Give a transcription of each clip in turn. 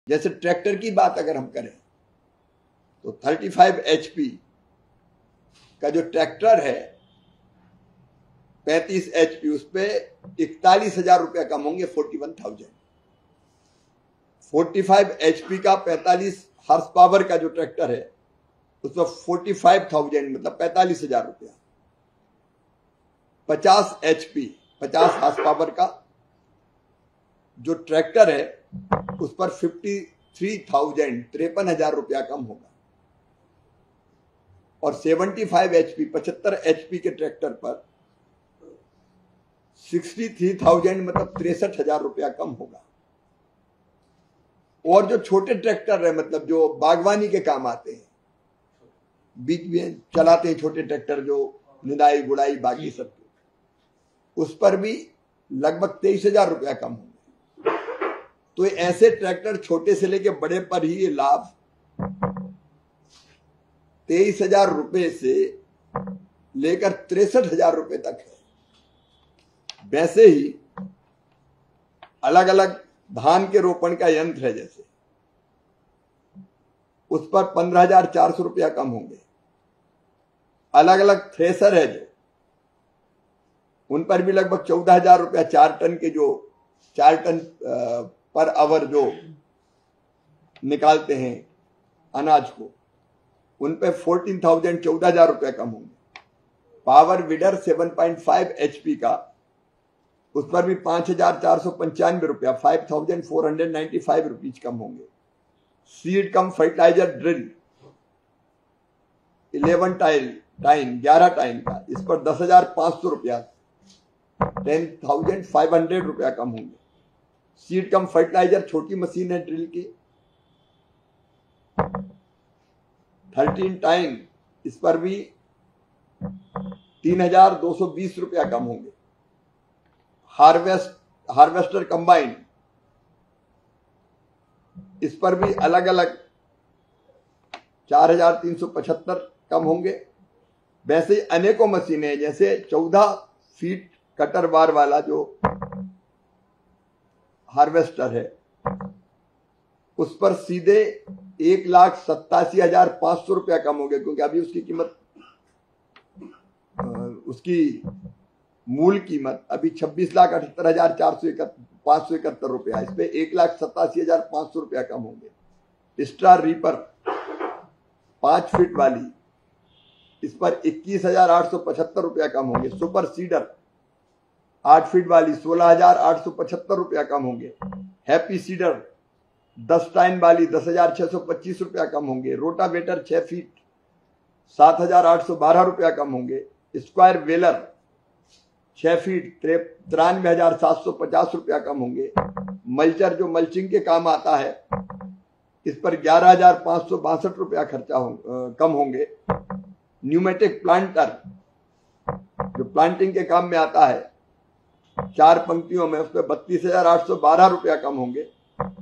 जैसे ट्रैक्टर की बात अगर हम करें तो 35 HP का जो ट्रैक्टर है 35 HP उस पर 41,000 रुपया कम होंगे 41,000। 45 HP का 45 हॉर्स पावर का जो ट्रैक्टर है उस पर 45,000 मतलब 45,000 रुपया। 50 HP 50 हॉर्स पावर का जो ट्रैक्टर है उस पर 53,000 53,000 रुपया कम होगा। और 75 HP 75 HP के ट्रैक्टर पर 63,000 मतलब 63,000 रुपया कम होगा। और जो छोटे ट्रैक्टर है मतलब जो बागवानी के काम आते हैं, बीच में चलाते हैं छोटे ट्रैक्टर जो निदाई गुड़ाई बाकी सब, उस पर भी लगभग 23,000 रुपया कम होंगे। तो ऐसे ट्रैक्टर छोटे से लेके बड़े पर ही ये लाभ 23,000 रुपये से लेकर 63,000 रुपये तक है। वैसे ही अलग अलग धान के रोपण का यंत्र है जैसे, उस पर 15,400 रुपया कम होंगे। अलग अलग थ्रेसर है जो, उन पर भी लगभग 14,000 रुपया 4 टन के जो 4 टन पर आवर जो निकालते हैं अनाज को, उन पे 14,000 14,000 रुपया कम होंगे। पावर वीडर 7.5 HP का, उस पर भी 5,495 रुपया 5,495 रुपीज कम होंगे। सीड कम फर्टिलाइजर ड्रिल 11 टाइन का, इस पर 10,500 रुपया 10,500 रुपया कम होंगे। सीड कम फर्टिलाइजर छोटी मशीन है ड्रिल की 13 टाइन, इस पर भी 3,220 रुपया कम होंगे। हार्वेस्टर कंबाइन, इस पर भी अलग अलग 4,375 कम होंगे। वैसे अनेकों मशीनें हैं जैसे 14 फीट कटर बार वाला जो हार्वेस्टर है, उस पर सीधे 1,87,500 रुपया कम हो गया, क्योंकि अभी उसकी कीमत, उसकी मूल कीमत अभी 26,78,571 रुपया, इस पे 1,87,500 रुपया कम होंगे। स्टार रीपर 5 फीट वाली, इस पर 21,875 रुपया कम होंगे। सुपर सीडर 8 फीट वाली 16,875 रुपया कम होंगे। हैप्पी सीडर 10 टाइन वाली 10,625 रुपया कम होंगे। रोटावेटर 6 फीट 7,812 रुपया कम होंगे। स्क्वायर वेलर 6 फीट 93,750 रुपया कम होंगे। मल्चर जो मल्चिंग के काम आता है, इस पर 11,562 रुपया खर्चा कम होंगे। न्यूमेटिक प्लांटर जो प्लांटिंग के काम में आता है 4 पंक्तियों में, उस पर 32,812 रुपया कम होंगे।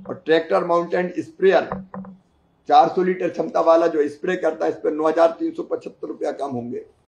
और ट्रैक्टर माउंटेड स्प्रेयर 400 लीटर क्षमता वाला जो स्प्रे करता है, इस पर 9,375 रुपया कम होंगे।